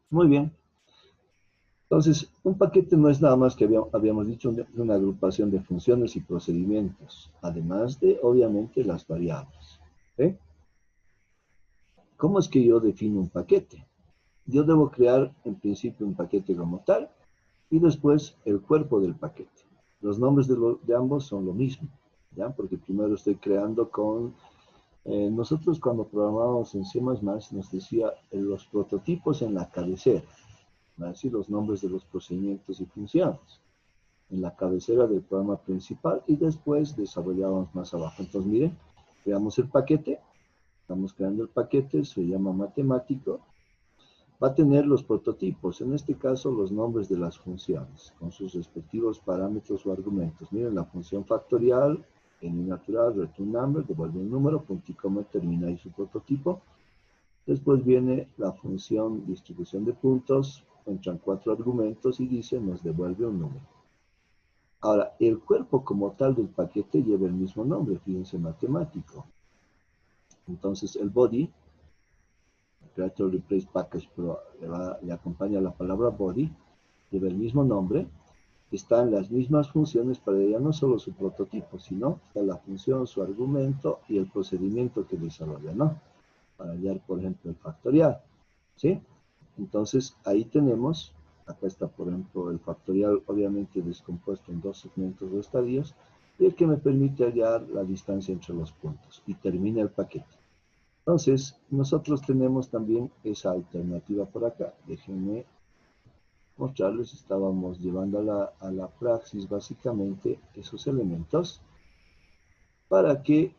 Muy bien. Entonces, un paquete no es nada más que habíamos dicho una agrupación de funciones y procedimientos, además de, obviamente, las variables. ¿Ok? ¿Cómo es que yo defino un paquete? Yo debo crear, en principio, un paquete como tal y después el cuerpo del paquete. Los nombres de ambos son lo mismo, ¿ya? Porque primero estoy creando con... nosotros cuando programábamos en C++ nos decía los prototipos en la cabecera, así los nombres de los procedimientos y funciones en la cabecera del programa principal y después desarrollábamos más abajo. Entonces, miren, creamos el paquete, estamos creando el paquete, se llama matemático, va a tener los prototipos, en este caso los nombres de las funciones, con sus respectivos parámetros o argumentos. Miren, la función factorial, n natural, return number, devuelve un número, punto y coma, termina ahí su prototipo. Después viene la función distribución de puntos, entran 4 argumentos y dice nos devuelve un número. Ahora, el cuerpo como tal del paquete lleva el mismo nombre, fíjense, matemático. Entonces, el body, Creator Replace Package, pero le acompaña la palabra body, lleva el mismo nombre, están las mismas funciones para ella, no solo su prototipo, sino está la función, su argumento y el procedimiento que desarrolla, ¿no? Para hallar, por ejemplo, el factorial, ¿sí? Entonces, ahí tenemos, acá está, por ejemplo, el factorial obviamente descompuesto en 2 segmentos o estadios, y el que me permite hallar la distancia entre los puntos, y termina el paquete. Entonces, nosotros tenemos también esa alternativa por acá. Déjenme mostrarles, estábamos llevando a la praxis básicamente esos elementos para que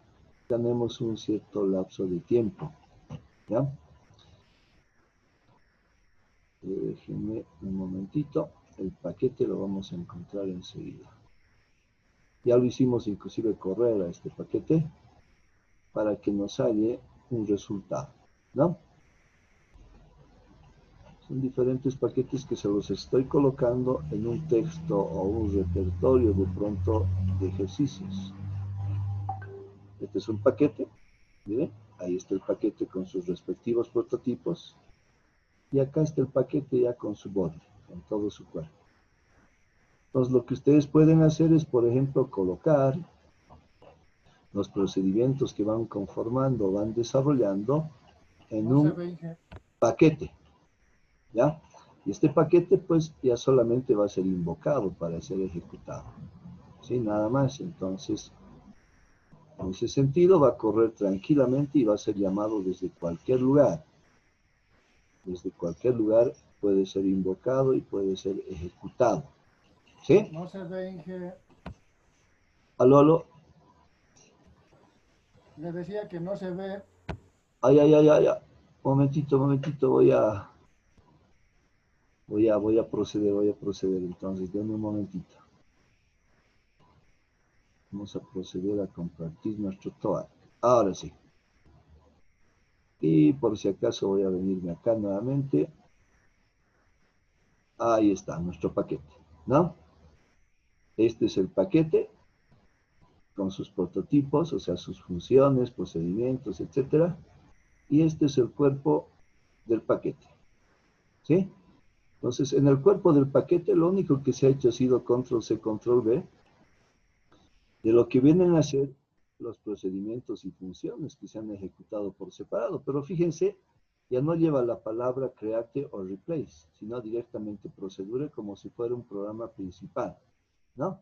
ganemos un cierto lapso de tiempo, ¿ya? Déjenme un momentito, el paquete lo vamos a encontrar enseguida. Ya lo hicimos inclusive correr a este paquete para que nos halle un resultado, ¿no? Son diferentes paquetes que se los estoy colocando en un texto o un repertorio de pronto de ejercicios. Este es un paquete, miren, ahí está el paquete con sus respectivos prototipos y acá está el paquete ya con su body, con todo su cuerpo. Entonces lo que ustedes pueden hacer es, por ejemplo, colocar los procedimientos que van conformando, van desarrollando en No se un ve, Inge. paquete, ¿ya? Y este paquete pues ya solamente va a ser invocado para ser ejecutado, ¿sí? Nada más. Entonces, en ese sentido va a correr tranquilamente y va a ser llamado desde cualquier lugar. Desde cualquier lugar puede ser invocado y puede ser ejecutado, ¿sí? No se ve, Inge. Aló, aló. Le decía que no se ve. Ay, ay, ay, ay, ay. Momentito, momentito, voy a proceder. Entonces, denme un momentito. Vamos a proceder a compartir nuestro TOAC. Ahora sí. Y por si acaso voy a venirme acá nuevamente. Ahí está, nuestro paquete, ¿no? Este es el paquete con sus prototipos, o sea, sus funciones, procedimientos, etcétera. Y este es el cuerpo del paquete, ¿sí? Entonces, en el cuerpo del paquete, lo único que se ha hecho ha sido control C, control V, de lo que vienen a ser los procedimientos y funciones que se han ejecutado por separado. Pero fíjense, ya no lleva la palabra create o replace, sino directamente procedure como si fuera un programa principal, ¿no?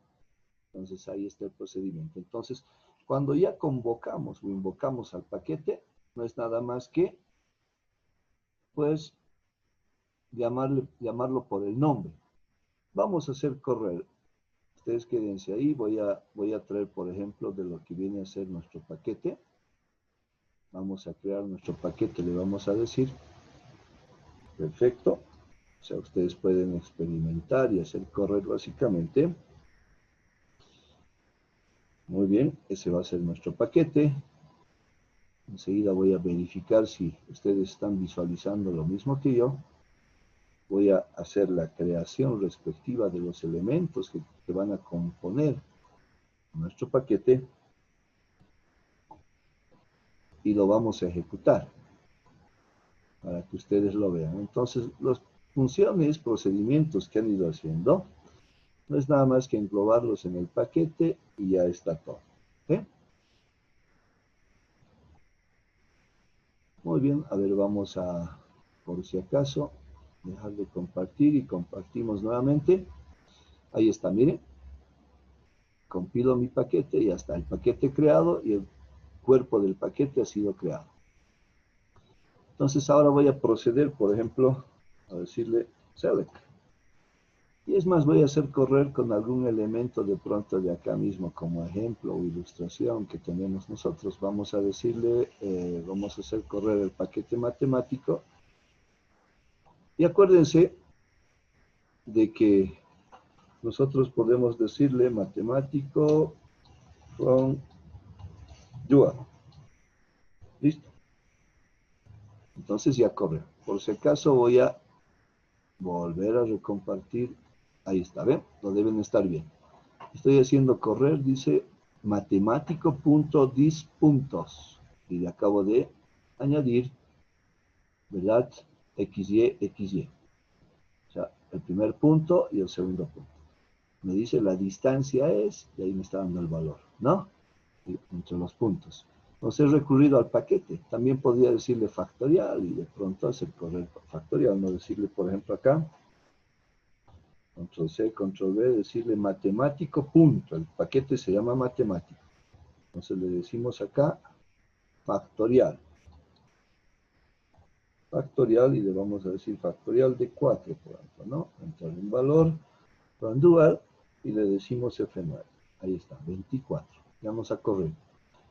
Entonces ahí está el procedimiento. Entonces, cuando ya convocamos o invocamos al paquete, no es nada más que, pues, llamarlo por el nombre. Vamos a hacer correr. Ustedes quédense ahí, voy a traer, por ejemplo, de lo que viene a ser nuestro paquete. Vamos a crear nuestro paquete, le vamos a decir, perfecto. O sea, ustedes pueden experimentar y hacer correr básicamente. Muy bien, ese va a ser nuestro paquete. Enseguida voy a verificar si ustedes están visualizando lo mismo que yo. Voy a hacer la creación respectiva de los elementos que van a componer nuestro paquete y lo vamos a ejecutar para que ustedes lo vean. Entonces, funciones, procedimientos que han ido haciendo, no es nada más que englobarlos en el paquete y ya está todo. ¿Ok? Muy bien, a ver, vamos a, por si acaso, dejar de compartir y compartimos nuevamente. Ahí está, miren. Compilo mi paquete y ya está el paquete creado y el cuerpo del paquete ha sido creado. Entonces ahora voy a proceder, por ejemplo, a decirle select. Y es más, voy a hacer correr con algún elemento de pronto de acá mismo como ejemplo o ilustración que tenemos nosotros. Vamos a decirle, vamos a hacer correr el paquete matemático. Y acuérdense de que nosotros podemos decirle matemático from dual. ¿Listo? Entonces ya corre. Por si acaso voy a volver a recompartir. Ahí está, ¿ven? Lo deben estar bien. Estoy haciendo correr, dice matemático.dis y le acabo de añadir, ¿verdad? XY, XY. O sea, el primer punto y el segundo punto. Me dice la distancia es, y ahí me está dando el valor, ¿no? Y entre los puntos. Entonces he recurrido al paquete. También podría decirle factorial y de pronto hacer correr factorial, no decirle, por ejemplo, acá, control C, control V, decirle matemático, punto. El paquete se llama matemático. Entonces le decimos acá factorial. Factorial y le vamos a decir factorial de 4, por ejemplo, ¿no? Entrar un valor, run dual y le decimos F9. Ahí está, 24. Vamos a correr.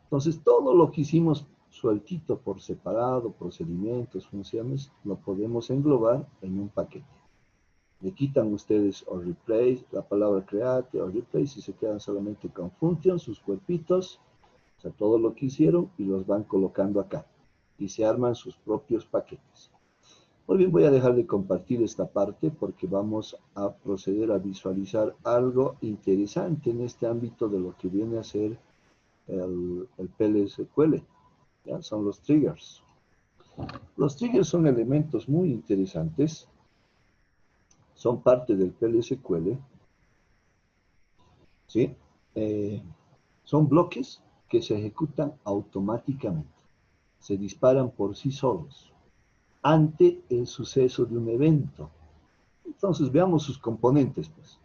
Entonces todo lo que hicimos sueltito por separado, procedimientos, funciones, lo podemos englobar en un paquete. Le quitan ustedes o replace, la palabra create o replace y se quedan solamente con function, sus cuerpitos, o sea, todo lo que hicieron y los van colocando acá. Y se arman sus propios paquetes. Muy bien, voy a dejar de compartir esta parte porque vamos a proceder a visualizar algo interesante en este ámbito de lo que viene a ser el PLSQL. ¿Ya? Son los triggers. Los triggers son elementos muy interesantes. Son parte del PLSQL. ¿Sí? Son bloques que se ejecutan automáticamente. Se disparan por sí solos ante el suceso de un evento. Entonces veamos sus componentes, pues.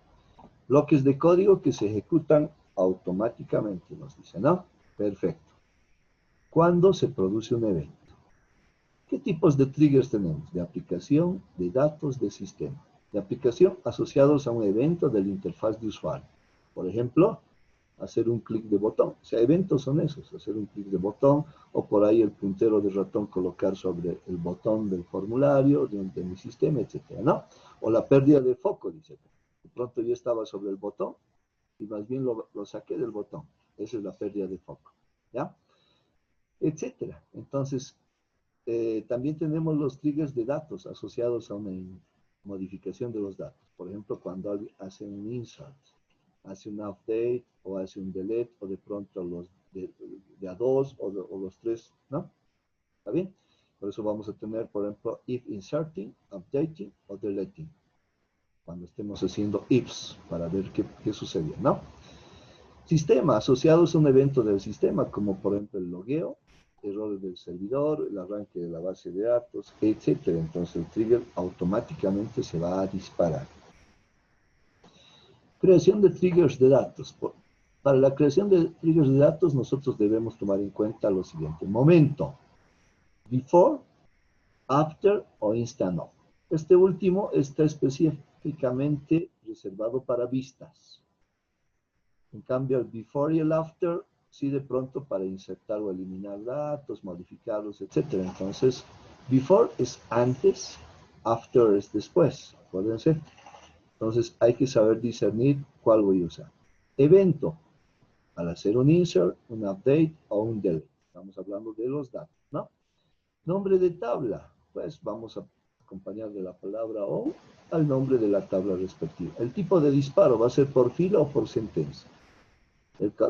Bloques de código que se ejecutan automáticamente, nos dice, ¿no? Perfecto. ¿Cuándo se produce un evento? ¿Qué tipos de triggers tenemos? De aplicación, de datos, de sistema. De aplicación asociados a un evento de la interfaz de usuario. Por ejemplo, hacer un clic de botón. O sea, eventos son esos, hacer un clic de botón o por ahí el puntero de ratón colocar sobre el botón del formulario de mi sistema, etcétera, ¿no? O la pérdida de foco, dice. De pronto yo estaba sobre el botón y más bien lo saqué del botón. Esa es la pérdida de foco, ¿ya? Etcétera. Entonces, también tenemos los triggers de datos asociados a una modificación de los datos. Por ejemplo, cuando alguien hace un insert, hace un update o hace un delete o de pronto los de a dos o los tres, ¿no? ¿Está bien? Por eso vamos a tener, por ejemplo, if inserting, updating o deleting. Cuando estemos haciendo ifs para ver qué sucede, ¿no? Sistema, asociados a un evento del sistema, como por ejemplo el logueo, errores del servidor, el arranque de la base de datos, etcétera. Entonces el trigger automáticamente se va a disparar. Creación de triggers de datos. Para la creación de triggers de datos nosotros debemos tomar en cuenta lo siguiente. Momento. Before, after o instant of. Este último está específicamente reservado para vistas. En cambio, el before y el after, sí de pronto para insertar o eliminar datos, modificarlos, etc. Entonces, before es antes, after es después, acuérdense. Entonces, hay que saber discernir cuál voy a usar. Evento, al hacer un insert, un update o un delete. Estamos hablando de los datos, ¿no? Nombre de tabla, pues vamos a acompañar de la palabra o al nombre de la tabla respectiva. El tipo de disparo va a ser por fila o por sentencia.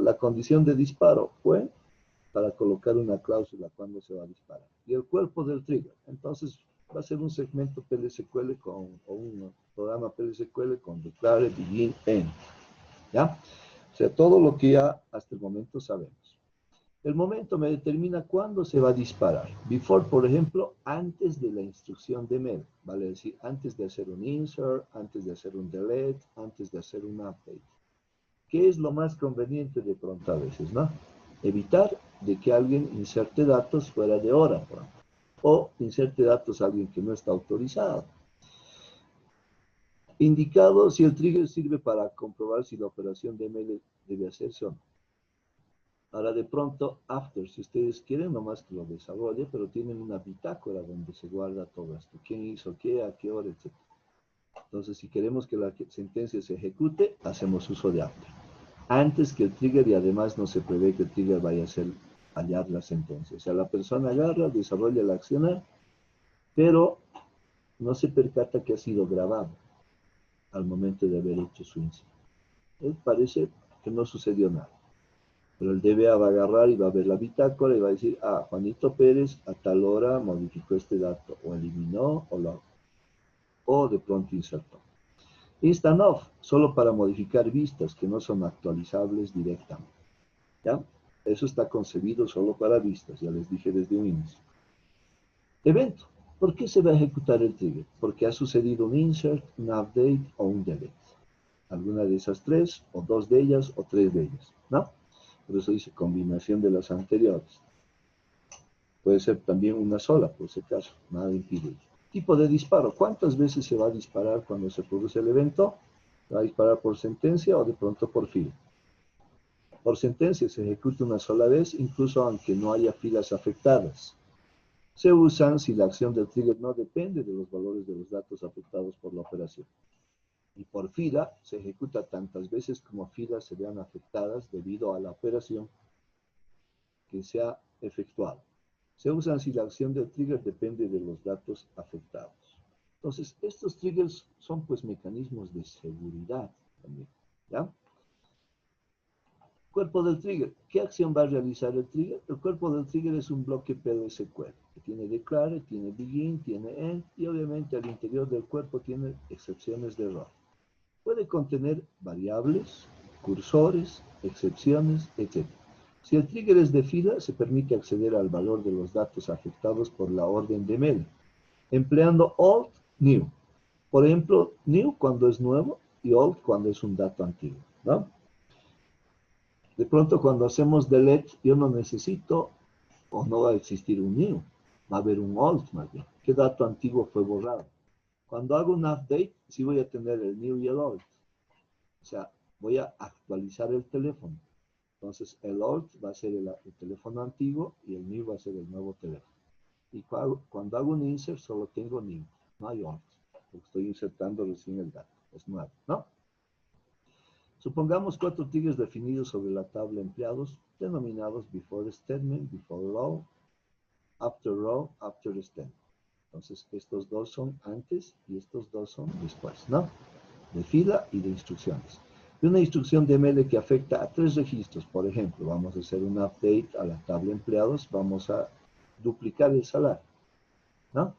La condición de disparo fue para colocar una cláusula cuando se va a disparar. Y el cuerpo del trigger. Entonces, Va a ser un segmento PLSQL o un programa PLSQL con declare, begin, end. ¿Ya? O sea, todo lo que ya hasta el momento sabemos. El momento me determina cuándo se va a disparar. Before, por ejemplo, antes de la instrucción de mail. Vale decir, antes de hacer un insert, antes de hacer un delete, antes de hacer un update. ¿Qué es lo más conveniente de pronto a veces, no? Evitar de que alguien inserte datos fuera de hora, por ejemplo. O inserte datos a alguien que no está autorizado. Indicado si el trigger sirve para comprobar si la operación de mail debe hacerse o no. Ahora de pronto, after, si ustedes quieren, nomás que lo desarrolle, pero tienen una bitácora donde se guarda todo esto. ¿Quién hizo qué, a qué hora, etcétera? Entonces, si queremos que la sentencia se ejecute, hacemos uso de after. Antes que el trigger, y además no se prevé que el trigger vaya a hacer hallar la sentencia. O sea, la persona agarra, desarrolla la acción, pero no se percata que ha sido grabado al momento de haber hecho su insert. Parece que no sucedió nada. Pero el DBA va a agarrar y va a ver la bitácora y va a decir, ah, Juanito Pérez a tal hora modificó este dato, o eliminó, o de pronto insertó. Instant off, solo para modificar vistas que no son actualizables directamente. ¿Ya? Eso está concebido solo para vistas, ya les dije desde un inicio. Evento, ¿por qué se va a ejecutar el trigger? Porque ha sucedido un insert, un update o un delete. Alguna de esas tres, o dos de ellas, o tres de ellas, ¿no? Por eso dice combinación de las anteriores. Puede ser también una sola, por si acaso, nada impide. Tipo de disparo, ¿cuántas veces se va a disparar cuando se produce el evento? ¿Va a disparar por sentencia o de pronto por fila? Por sentencia se ejecuta una sola vez, incluso aunque no haya filas afectadas. Se usan si la acción del trigger no depende de los valores de los datos afectados por la operación. Y por fila se ejecuta tantas veces como filas se vean afectadas debido a la operación que se ha efectuado. Se usan si la acción del trigger depende de los datos afectados. Entonces, estos triggers son pues mecanismos de seguridad también, ¿ya? Cuerpo del trigger. ¿Qué acción va a realizar el trigger? El cuerpo del trigger es un bloque PLSQL, que tiene declare, tiene begin, tiene end, y obviamente al interior del cuerpo tiene excepciones de error. Puede contener variables, cursores, excepciones, etc. Si el trigger es de fila, se permite acceder al valor de los datos afectados por la orden de mail, empleando old, new. Por ejemplo, new cuando es nuevo y old cuando es un dato antiguo, ¿no? De pronto cuando hacemos delete, yo no necesito o no va a existir un new, va a haber un old más bien. ¿Qué dato antiguo fue borrado? Cuando hago un update, sí voy a tener el new y el old. O sea, voy a actualizar el teléfono. Entonces, el old va a ser el teléfono antiguo y el new va a ser el nuevo teléfono. Y cuando hago un insert, solo tengo new, no hay old, porque estoy insertando recién el dato, es nuevo, ¿no? Supongamos 4 triggers definidos sobre la tabla empleados, denominados before statement, before row, after row, after statement. Entonces, estos dos son antes y estos dos son después, ¿no? De fila y de instrucciones. Y una instrucción de ML que afecta a 3 registros. Por ejemplo, vamos a hacer un update a la tabla empleados, vamos a duplicar el salario, ¿no?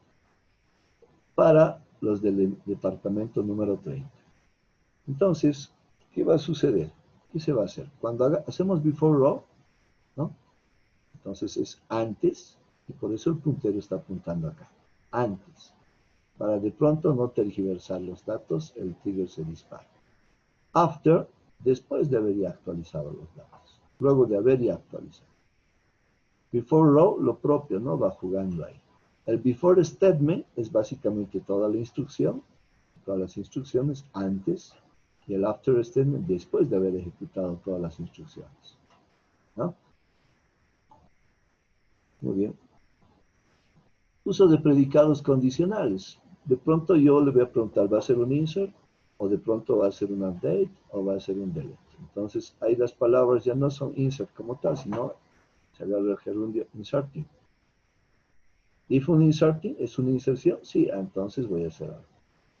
Para los del departamento número 30. Entonces, ¿qué va a suceder? ¿Qué se va a hacer? Cuando hacemos before row, ¿no? Entonces es antes, y por eso el puntero está apuntando acá. Antes. Para de pronto no tergiversar los datos, el trigger se dispara. After, después de haber ya actualizado los datos. Luego de haber ya actualizado. Before row, lo propio, ¿no? Va jugando ahí. El before statement es básicamente toda la instrucción, todas las instrucciones antes, y el after statement después de haber ejecutado todas las instrucciones, ¿no? Muy bien. Uso de predicados condicionales. De pronto yo le voy a preguntar, ¿va a ser un insert? O de pronto va a ser un update, o va a ser un delete. Entonces, ahí las palabras ya no son insert como tal, sino se agarra el gerundio inserting. If un inserting es una inserción, sí, entonces voy a hacer algo.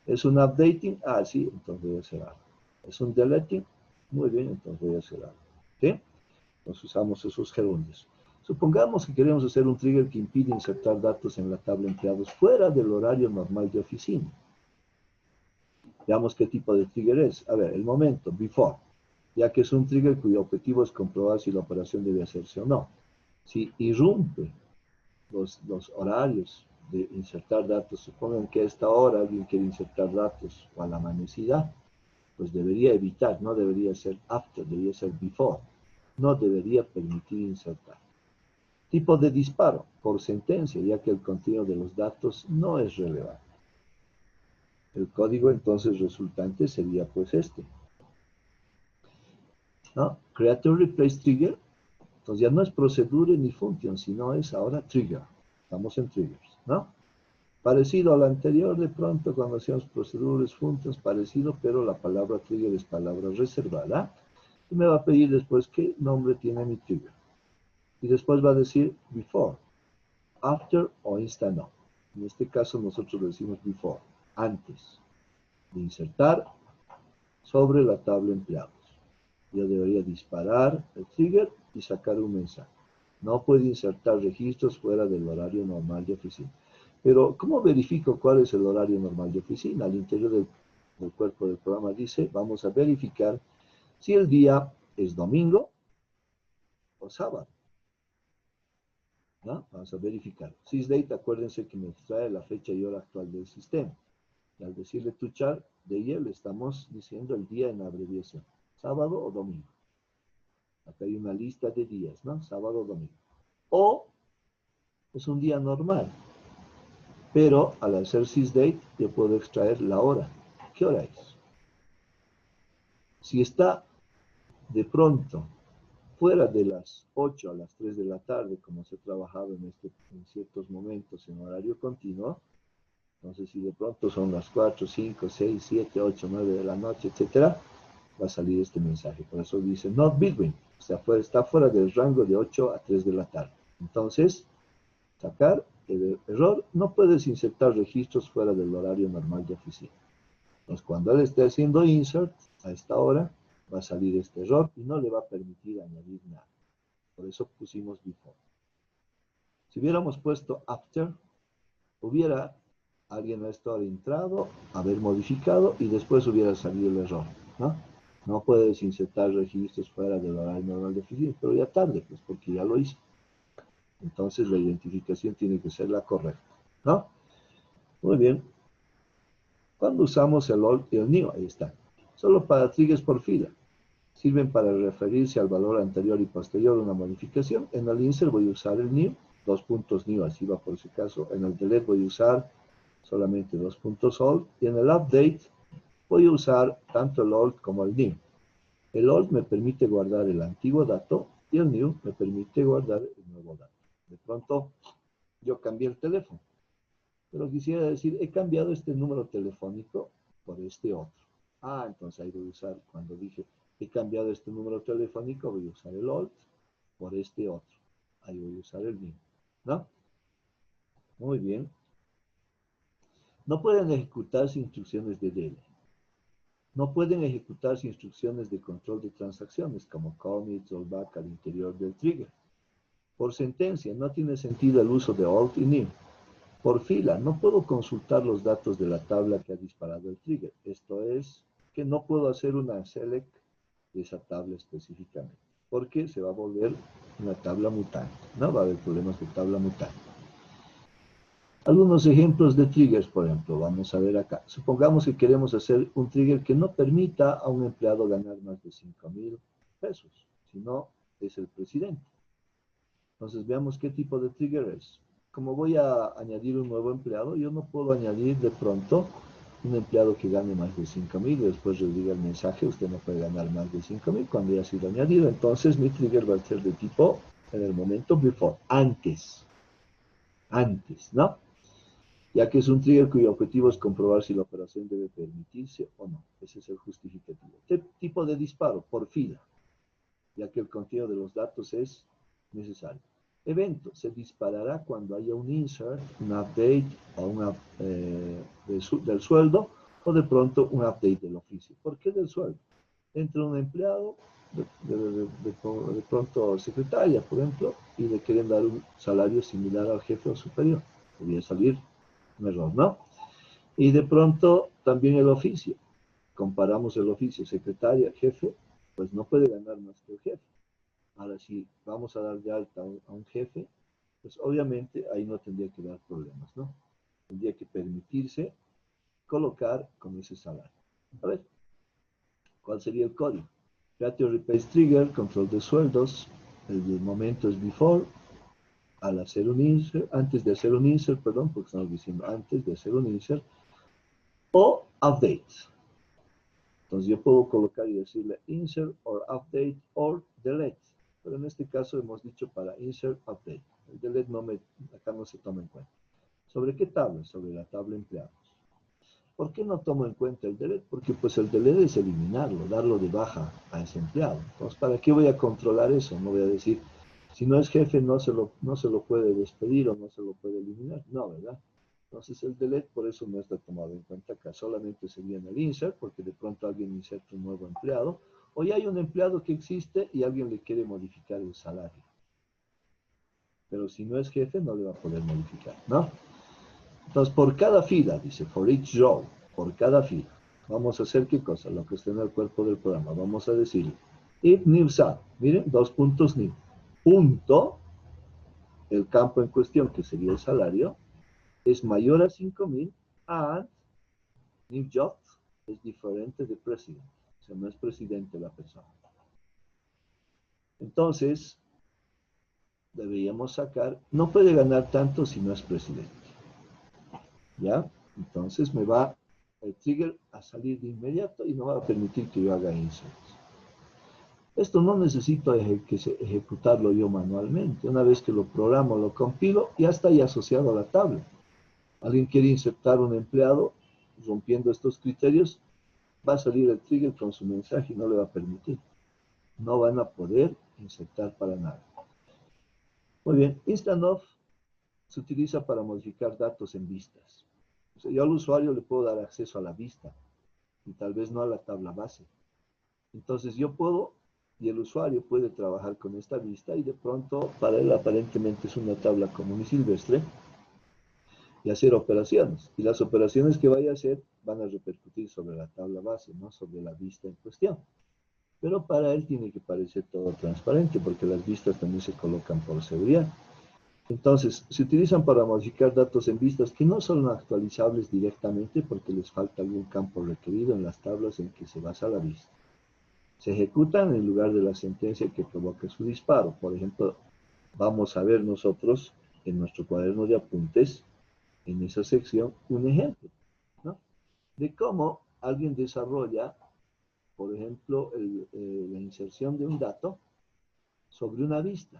¿Es un updating? Ah, sí, entonces voy a hacer algo. ¿Es un deleting? Muy bien, entonces voy a hacer algo. ¿Sí? Entonces usamos esos gerundios. Supongamos que queremos hacer un trigger que impide insertar datos en la tabla empleados fuera del horario normal de oficina. Veamos qué tipo de trigger es. A ver, el momento, before, ya que es un trigger cuyo objetivo es comprobar si la operación debe hacerse o no. Si irrumpe los horarios de insertar datos, supongan que a esta hora alguien quiere insertar datos o a la amanecida, pues debería evitar, no debería ser after, debería ser before. No debería permitir insertar. Tipo de disparo, por sentencia, ya que el contenido de los datos no es relevante. El código entonces resultante sería pues este, ¿no? Create and replace trigger. Entonces ya no es procedure ni function, sino es ahora trigger. Estamos en triggers, ¿no? Parecido al anterior, de pronto cuando hacíamos procedures, functions, parecido, pero la palabra trigger es palabra reservada. Y me va a pedir después qué nombre tiene mi trigger. Y después va a decir before, after o instant no. En este caso nosotros decimos before, antes de insertar sobre la tabla empleados. Yo debería disparar el trigger y sacar un mensaje. No puede insertar registros fuera del horario normal de oficina. Pero, ¿cómo verifico cuál es el horario normal de oficina? Al interior del cuerpo del programa dice, vamos a verificar si el día es domingo o sábado, ¿no? Vamos a verificar. Sysdate, acuérdense que me extrae la fecha y hora actual del sistema. Y al decirle to chart de ayer, le estamos diciendo el día en abreviación. Sábado o domingo. Acá hay una lista de días, ¿no? Sábado o domingo. O es un día normal. Pero al hacer sysdate, yo puedo extraer la hora. ¿Qué hora es? Si está de pronto fuera de las 8 a las 3 de la tarde, como se ha trabajado en ciertos momentos en horario continuo, entonces si de pronto son las 4, 5, 6, 7, 8, 9 de la noche, etcétera, va a salir este mensaje. Por eso dice not between, o sea, está fuera del rango de 8 a 3 de la tarde. Entonces, sacar el error, no puedes insertar registros fuera del horario normal de oficina. Entonces, cuando él esté haciendo insert a esta hora, va a salir este error y no le va a permitir añadir nada. Por eso pusimos before. Si hubiéramos puesto after, hubiera alguien a esta hora entrado, haber modificado y después hubiera salido el error, ¿no? No puedes insertar registros fuera del horario normal de oficina, pero ya tarde, pues porque ya lo hice. Entonces la identificación tiene que ser la correcta, ¿no? Muy bien. Cuando usamos el old y el new, ahí está. Solo para triggers por fila. Sirven para referirse al valor anterior y posterior de una modificación. En el insert voy a usar el new, 2 puntos new, así va por si acaso. En el delete voy a usar solamente 2 puntos old. Y en el update voy a usar tanto el old como el new. El old me permite guardar el antiguo dato y el new me permite guardar el nuevo dato. De pronto, yo cambié el teléfono, pero quisiera decir, he cambiado este número telefónico por este otro. Ah, entonces ahí voy a usar, cuando dije, he cambiado este número telefónico, voy a usar el old por este otro. Ahí voy a usar el new, ¿no? Muy bien. No pueden ejecutarse instrucciones de DL. No pueden ejecutarse instrucciones de control de transacciones, como commit, rollback al interior del trigger. Por sentencia, no tiene sentido el uso de alt y new. Por fila, no puedo consultar los datos de la tabla que ha disparado el trigger. Esto es que no puedo hacer una select de esa tabla específicamente, porque se va a volver una tabla mutante, ¿no? Va a haber problemas de tabla mutante. Algunos ejemplos de triggers, por ejemplo, vamos a ver acá. Supongamos que queremos hacer un trigger que no permita a un empleado ganar más de 5,000 pesos, si no es el presidente. Entonces veamos qué tipo de trigger es. Como voy a añadir un nuevo empleado, yo no puedo añadir de pronto un empleado que gane más de 5,000 y después le diga el mensaje, usted no puede ganar más de 5,000 cuando ya ha sido añadido. Entonces mi trigger va a ser de tipo, en el momento before, antes, ¿no? Ya que es un trigger cuyo objetivo es comprobar si la operación debe permitirse o no. Ese es el justificativo. Tipo de disparo, por fila, ya que el contenido de los datos es necesario. Evento, se disparará cuando haya un insert, un update o una del sueldo o de pronto un update del oficio. ¿Por qué del sueldo? Entra un empleado, de pronto secretaria, por ejemplo, y le quieren dar un salario similar al jefe o superior. Podría salir un error, ¿no? Y de pronto también el oficio. Comparamos el oficio, secretaria, jefe, pues no puede ganar más que el jefe. Ahora, si vamos a dar de alta a un jefe, pues obviamente ahí no tendría que dar problemas, ¿no? Tendría que permitirse colocar con ese salario. A ver, ¿cuál sería el código? Create replace trigger, control de sueldos, el del momento es before, al hacer un insert, antes de hacer un insert, perdón, porque estamos diciendo antes de hacer un insert, o update. Entonces yo puedo colocar y decirle insert or update or delete. Pero en este caso hemos dicho para insert, update. El delete acá no se toma en cuenta. ¿Sobre qué tabla? Sobre la tabla empleados. ¿Por qué no tomo en cuenta el delete? Porque pues el delete es eliminarlo, darlo de baja a ese empleado. Entonces, ¿para qué voy a controlar eso? No voy a decir, si no es jefe no se lo puede despedir o no se lo puede eliminar. No, ¿verdad? Entonces el delete por eso no está tomado en cuenta acá. Solamente sería en el insert, porque de pronto alguien inserta un nuevo empleado, o ya hay un empleado que existe y alguien le quiere modificar el salario. Pero si no es jefe no le va a poder modificar, ¿no? Entonces, por cada fila, dice, for each row, por cada fila, vamos a hacer qué cosa, lo que está en el cuerpo del programa. Vamos a decir, if new sal, miren, dos puntos new, punto, el campo en cuestión, que sería el salario, es mayor a 5,000, and new job es diferente de president. O sea, no es presidente la persona. Entonces, deberíamos sacar, no puede ganar tanto si no es presidente. ¿Ya? Entonces me va el trigger a salir de inmediato y no va a permitir que yo haga inserts. Esto no necesito ejecutarlo yo manualmente. Una vez que lo programo, lo compilo, ya está ahí asociado a la tabla. Alguien quiere insertar un empleado rompiendo estos criterios, va a salir el trigger con su mensaje y no le va a permitir. No van a poder insertar para nada. Muy bien, InstantOff se utiliza para modificar datos en vistas. O sea, yo al usuario le puedo dar acceso a la vista y tal vez no a la tabla base. Entonces yo puedo, y el usuario puede trabajar con esta vista y de pronto para él aparentemente es una tabla común y silvestre y hacer operaciones. Y las operaciones que vaya a hacer van a repercutir sobre la tabla base, no sobre la vista en cuestión. Pero para él tiene que parecer todo transparente porque las vistas también se colocan por seguridad. Entonces, se utilizan para modificar datos en vistas que no son actualizables directamente porque les falta algún campo requerido en las tablas en que se basa la vista. Se ejecutan en lugar de la sentencia que provoca su disparo. Por ejemplo, vamos a ver nosotros en nuestro cuaderno de apuntes, en esa sección, un ejemplo, ¿no? De cómo alguien desarrolla, por ejemplo, la inserción de un dato sobre una vista,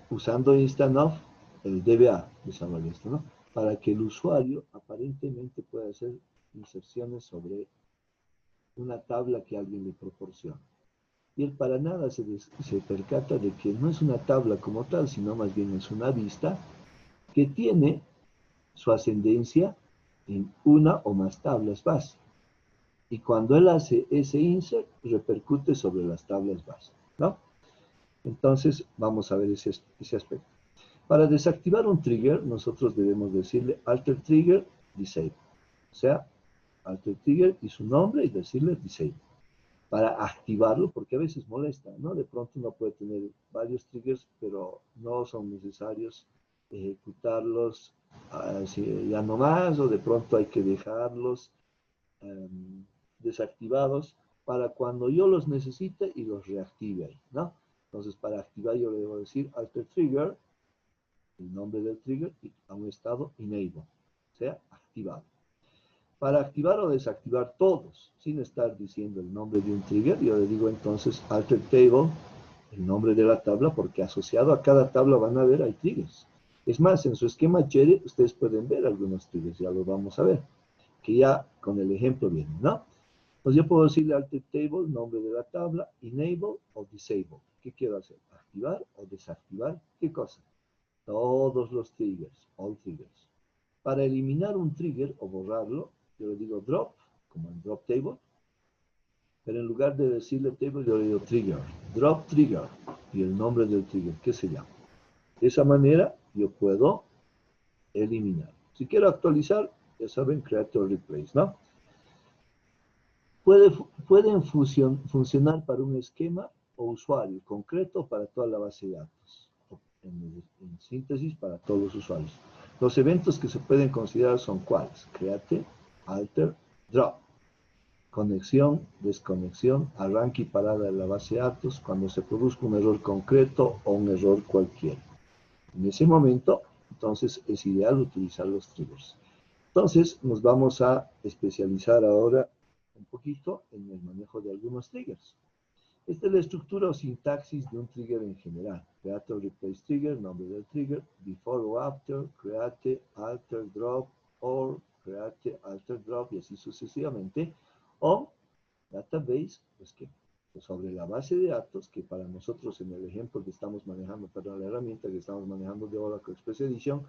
usando InstantOff, el DBA desarrolla esto, ¿no? Para que el usuario aparentemente pueda hacer inserciones sobre una tabla que alguien le proporciona. Y él para nada se percata de que no es una tabla como tal, sino más bien es una vista que tiene su ascendencia en una o más tablas base. Y cuando él hace ese insert, repercute sobre las tablas base, ¿no? Entonces, vamos a ver ese aspecto. Para desactivar un trigger, nosotros debemos decirle alter trigger disable. O sea, alter trigger y su nombre y decirle disable. Para activarlo, porque a veces molesta, ¿no? De pronto uno puede tener varios triggers, pero no son necesarios ejecutarlos ya no más, o de pronto hay que dejarlos desactivados para cuando yo los necesite y los reactive ahí, ¿no? Entonces, para activar yo le debo decir alter trigger, el nombre del trigger, y a un estado enable, o sea, activado. Para activar o desactivar todos, sin estar diciendo el nombre de un trigger, yo le digo entonces alter table, el nombre de la tabla, porque asociado a cada tabla van a ver hay triggers. Es más, en su esquema Cherry ustedes pueden ver algunos triggers, ya lo vamos a ver, que ya con el ejemplo viene, ¿no? Pues yo puedo decirle alter table, nombre de la tabla, enable o disable. ¿Qué quiero hacer? ¿Activar o desactivar? ¿Qué cosa? Todos los triggers, all triggers. Para eliminar un trigger o borrarlo, yo le digo drop, como en drop table, Pero en lugar de decirle table, yo le digo trigger, drop trigger, y el nombre del trigger, ¿qué se llama? De esa manera, yo puedo eliminar. Si quiero actualizar, ya saben, create or replace, ¿no? Pueden funcionar para un esquema o usuario concreto para toda la base de datos. En síntesis, para todos los usuarios. Los eventos que se pueden considerar son cuáles: create, alter, drop. Conexión, desconexión, arranque y parada de la base de datos cuando se produzca un error concreto o un error cualquiera. En ese momento, entonces, es ideal utilizar los triggers. Entonces, nos vamos a especializar ahora un poquito en el manejo de algunos triggers. Esta es la estructura o sintaxis de un trigger en general. Create or replace trigger, nombre del trigger, before o after, create, alter, drop, or create, alter, drop, y así sucesivamente. O database, pues que sobre la base de datos, que para nosotros en el ejemplo que estamos manejando, perdón, la herramienta que estamos manejando de Oracle Express Edition,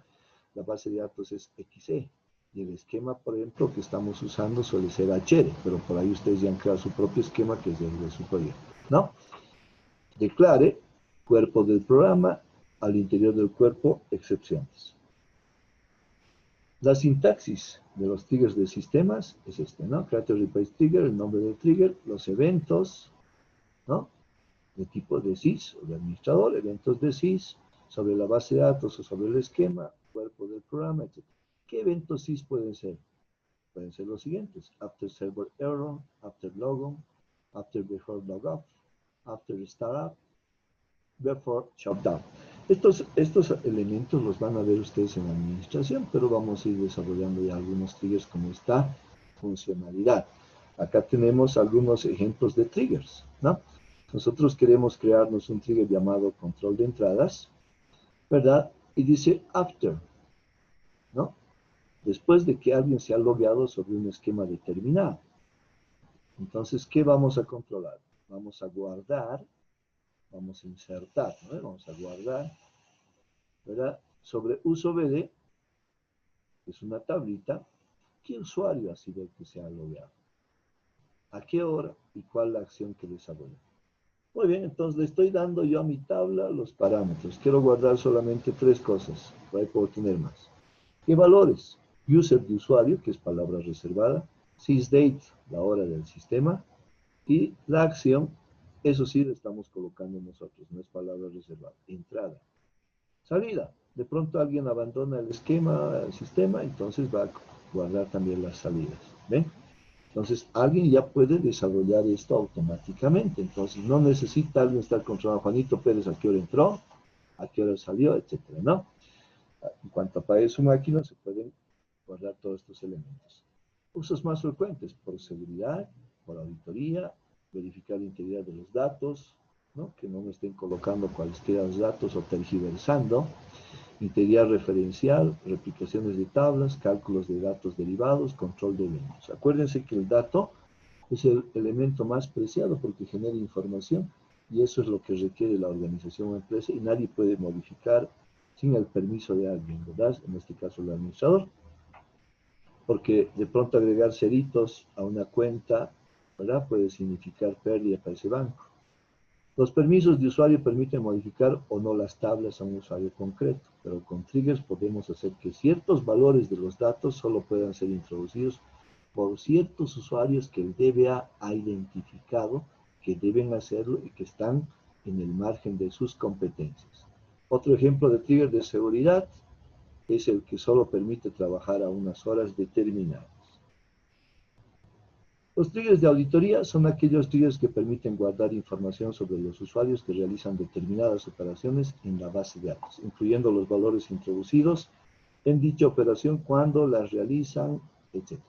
la base de datos es XE. Y el esquema, por ejemplo, que estamos usando suele ser HR, pero por ahí ustedes ya han creado su propio esquema, que es el de su proyecto, ¿no? Declare, cuerpo del programa, al interior del cuerpo, excepciones. La sintaxis de los triggers de sistemas es este, ¿no? Create or replace trigger, el nombre del trigger, los eventos, ¿no? De tipo de sys o de administrador, eventos de sys, sobre la base de datos o sobre el esquema, cuerpo del programa, etc. ¿Qué eventos sys pueden ser? Pueden ser los siguientes: after server error, after logon, after before logout, after startup, before shutdown. Estos elementos los van a ver ustedes en la administración, pero vamos a ir desarrollando ya algunos triggers con esta funcionalidad. Acá tenemos algunos ejemplos de triggers, ¿no? Nosotros queremos crearnos un trigger llamado control de entradas, ¿verdad? Y dice after, ¿no? Después de que alguien se ha logueado sobre un esquema determinado. Entonces, ¿qué vamos a controlar? Vamos a guardar, vamos a insertar, ¿no? Vamos a guardar, ¿verdad? Sobre uso-BD, que es una tablita, ¿qué usuario ha sido el que se ha logueado? ¿A qué hora y cuál la acción que desarrolla? Muy bien, entonces le estoy dando yo a mi tabla los parámetros. Quiero guardar solamente 3 cosas, por ahí puedo tener más. ¿Qué valores? User de usuario, que es palabra reservada, sysdate, la hora del sistema, y la acción, eso sí lo estamos colocando nosotros, no es palabra reservada. Entrada. Salida. De pronto alguien abandona el esquema, el sistema, entonces va a guardar también las salidas. ¿Ven? Entonces, alguien ya puede desarrollar esto automáticamente. Entonces, no necesita alguien estar controlando: Juanito Pérez, a qué hora entró, a qué hora salió, etcétera, ¿no? En cuanto apague su máquina, se pueden guardar todos estos elementos. Usos más frecuentes: por seguridad, por auditoría, verificar la integridad de los datos, ¿no? Que no me estén colocando cualesquiera los datos o tergiversando. Integridad referencial, replicaciones de tablas, cálculos de datos derivados, control de eventos. Acuérdense que el dato es el elemento más preciado porque genera información y eso es lo que requiere la organización o empresa, y nadie puede modificar sin el permiso de alguien, ¿verdad? En este caso el administrador. Porque de pronto agregar ceritos a una cuenta, ¿verdad? Puede significar pérdida para ese banco. Los permisos de usuario permiten modificar o no las tablas a un usuario concreto, pero con triggers podemos hacer que ciertos valores de los datos solo puedan ser introducidos por ciertos usuarios que el DBA ha identificado que deben hacerlo y que están en el margen de sus competencias. Otro ejemplo de trigger de seguridad es el que solo permite trabajar a unas horas determinadas. Los triggers de auditoría son aquellos triggers que permiten guardar información sobre los usuarios que realizan determinadas operaciones en la base de datos, incluyendo los valores introducidos en dicha operación, cuando las realizan, etc.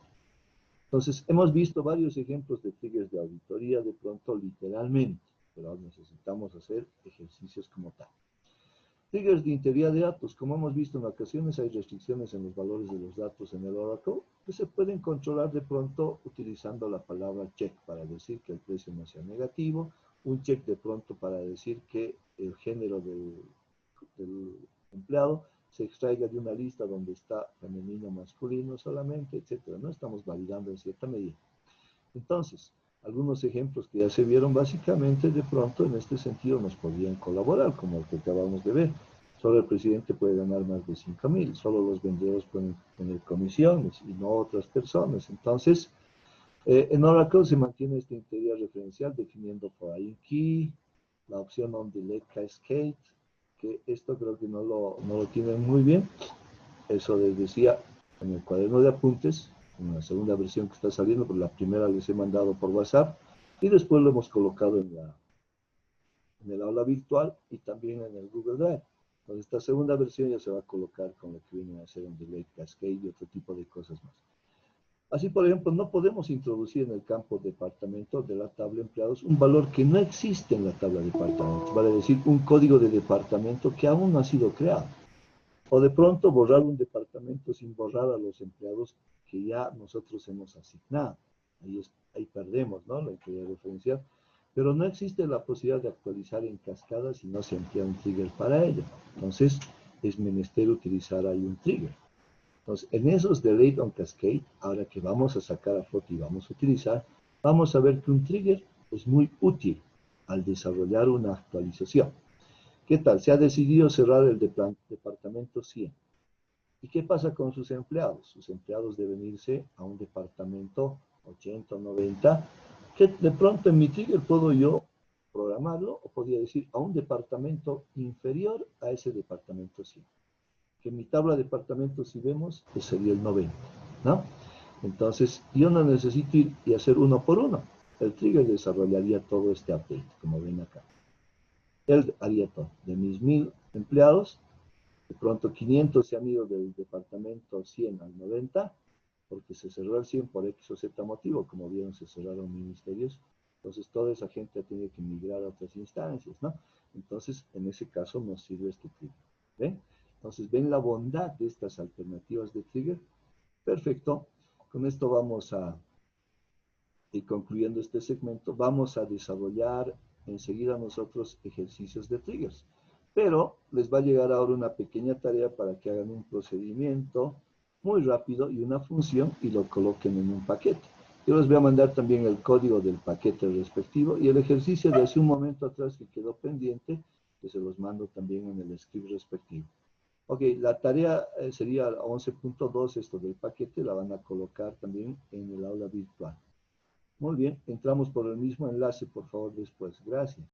Entonces, hemos visto varios ejemplos de triggers de auditoría de pronto literalmente, pero necesitamos hacer ejercicios como tal. Triggers de integridad de datos. Como hemos visto en ocasiones, hay restricciones en los valores de los datos en el Oracle que se pueden controlar de pronto utilizando la palabra check para decir que el precio no sea negativo, un check de pronto para decir que el género del empleado se extraiga de una lista donde está femenino, masculino solamente, etcétera. No estamos validando en cierta medida. Entonces, Algunos ejemplos que ya se vieron básicamente de pronto en este sentido nos podrían colaborar, como el que acabamos de ver. Solo el presidente puede ganar más de 5.000, solo los vendedores pueden tener comisiones y no otras personas. Entonces, en Oracle se mantiene esta integridad referencial definiendo foreign key, la opción on delete cascade, que esto creo que no lo tienen muy bien. Eso les decía en el cuaderno de apuntes, en la segunda versión que está saliendo, pero la primera les he mandado por WhatsApp, y después lo hemos colocado en el aula virtual y también en el Google Drive. Entonces, esta segunda versión ya se va a colocar con lo que viene a ser un delay cascade y otro tipo de cosas más. Así, por ejemplo, no podemos introducir en el campo departamento de la tabla empleados un valor que no existe en la tabla departamento, vale decir, un código de departamento que aún no ha sido creado. O de pronto borrar un departamento sin borrar a los empleados que ya nosotros hemos asignado. Ahí perdemos, ¿no? La integridad referencial. Pero no existe la posibilidad de actualizar en cascada si no se emplea un trigger para ello. Entonces, es menester utilizar ahí un trigger. Entonces, en esos delete on cascade, ahora que vamos a sacar a flote y vamos a utilizar, vamos a ver que un trigger es muy útil al desarrollar una actualización. ¿Qué tal? Se ha decidido cerrar el departamento 100. ¿Y qué pasa con sus empleados? Sus empleados deben irse a un departamento 80 o 90, que de pronto en mi trigger puedo yo programarlo, o podría decir a un departamento inferior a ese departamento 100. Que en mi tabla de departamentos, si vemos, pues sería el 90, ¿no? Entonces, yo no necesito ir y hacer uno por uno. El trigger desarrollaría todo este update, como ven acá. Él haría todo. De mis 1.000 empleados, de pronto 500 se han ido del departamento 100 al 90, porque se cerró el 100 por X o Z motivo, como vieron, se cerraron ministerios. Entonces, toda esa gente ha tenido que migrar a otras instancias, ¿no? Entonces, en ese caso nos sirve este trigger. ¿Ven? Entonces, ¿ven la bondad de estas alternativas de trigger? Perfecto. Con esto vamos a ir concluyendo este segmento. Vamos a desarrollar enseguida nosotros ejercicios de triggers. Pero les va a llegar ahora una pequeña tarea para que hagan un procedimiento muy rápido y una función y lo coloquen en un paquete. Yo les voy a mandar también el código del paquete respectivo y el ejercicio de hace un momento atrás que quedó pendiente, que se los mando también en el script respectivo. Ok, la tarea sería 11.2, esto del paquete, la van a colocar también en el aula virtual. Muy bien, entramos por el mismo enlace, por favor, después. Gracias.